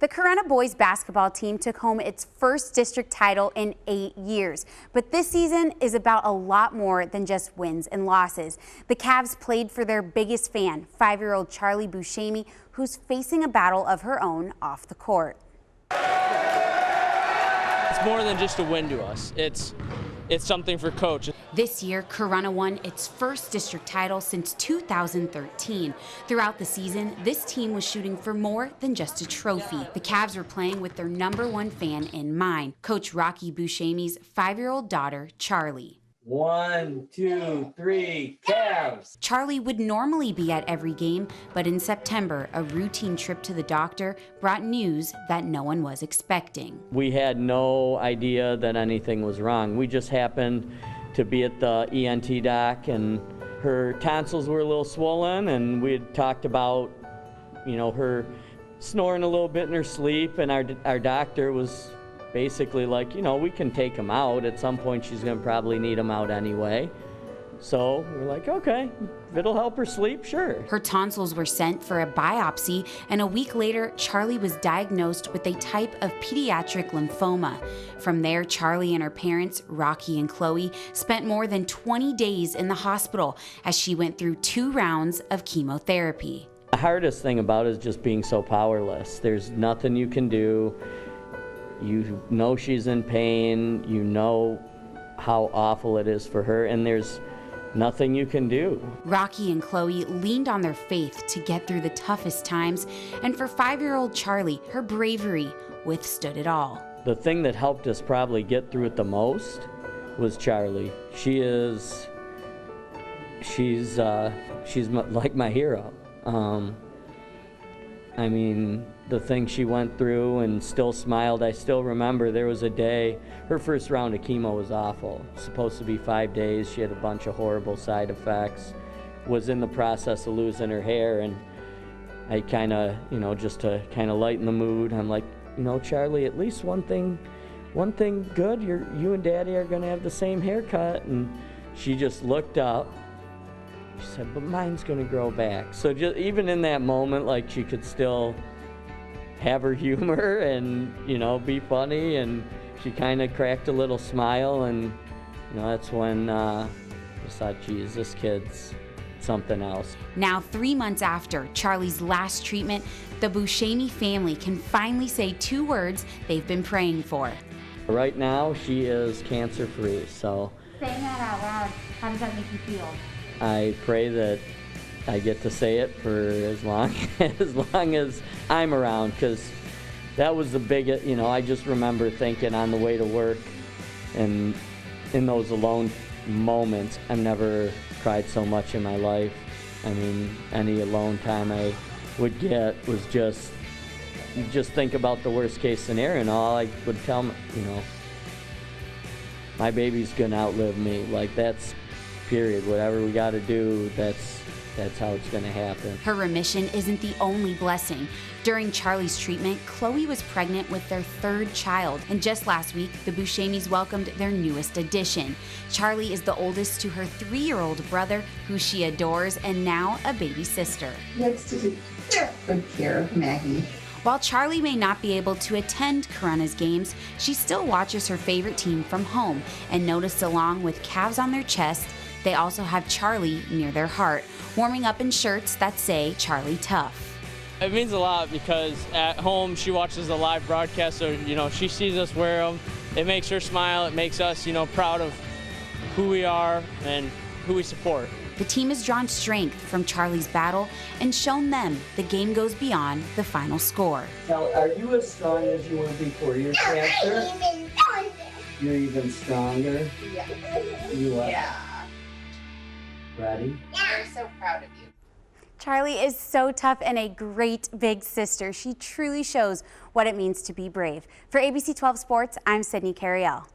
The Corunna boys basketball team took home its first district title in 8 years. But this season is about a lot more than just wins and losses. The Cavs played for their biggest fan, 5-year-old Charley Tough, who's facing a battle of her own off the court. It's more than just a win to us. It's something for Coach. This year, Corunna won its first district title since 2013. Throughout the season, this team was shooting for more than just a trophy. The Cavs were playing with their #1 fan in mind, Coach Rocky Buscemi's 5-year-old daughter, Charley. 1, 2, 3, Cavs! Charley would normally be at every game, but in September, a routine trip to the doctor brought news that no one was expecting. We had no idea that anything was wrong. We just happened to be at the ENT doc, and her tonsils were a little swollen, and we had talked about, her snoring a little bit in her sleep, and our doctor was basically like, we can take him out. At some point, she's going to probably need him out anyway. So we're like, okay, if it'll help her sleep, sure. Her tonsils were sent for a biopsy, and a week later, Charley was diagnosed with a type of pediatric lymphoma. From there, Charley and her parents, Rocky and Chloe, spent more than 20 days in the hospital as she went through 2 rounds of chemotherapy. The hardest thing about it is just being so powerless. There's nothing you can do. You know she's in pain, you know how awful it is for her, and there's nothing you can do. Rocky and Chloe leaned on their faith to get through the toughest times, and for 5-year-old Charley, her bravery withstood it all. The thing that helped us probably get through it the most was Charley. She's like my hero. I mean, the thing she went through and still smiled. I still remember there was a day, her first round of chemo was awful. Supposed to be 5 days. She had a bunch of horrible side effects. Was in the process of losing her hair, and I kind of, just to kind of lighten the mood, I'm like, Charley, at least one thing good. You and Daddy are gonna have the same haircut. And she just looked up. She said, but mine's gonna grow back. So just even in that moment, like, she could still have her humor and, be funny, and she kind of cracked a little smile, and, that's when I thought, geez, this kid's something else. Now, 3 months after Charley's last treatment, the Buscemi family can finally say 2 words they've been praying for. Right now, she is cancer-free, so. Saying that out loud, how does that make you feel? I pray that I get to say it for as long as I'm around, because that was the biggest, I just remember thinking on the way to work, and in those alone moments, I've never cried so much in my life. I mean, any alone time I would get was just think about the worst case scenario, and all I would tell them, my baby's gonna outlive me. Like, that's period. Whatever we got to do, that's how it's going to happen. Her remission isn't the only blessing. During Charley's treatment, Chloe was pregnant with their 3rd child, and just last week, the Buscemis welcomed their newest addition. Charley is the oldest to her 3-year-old brother, who she adores, and now a baby sister. Next to take good care of Maggie. While Charley may not be able to attend Corunna's games, she still watches her favorite team from home, and noticed along with Cavs on their chest, they also have Charley near their heart, warming up in shirts that say Charley Tough. It means a lot because at home she watches the live broadcast, so she sees us wear them. It makes her smile. It makes us proud of who we are and who we support. The team has drawn strength from Charley's battle and shown them the game goes beyond the final score. Now, are you as strong as you were before your cancer? You're even stronger? Yeah. You are? Yeah. Ready? We're so proud of you. Charley is so tough and a great big sister. She truly shows what it means to be brave. For ABC 12 Sports, I'm Sydney Carriel.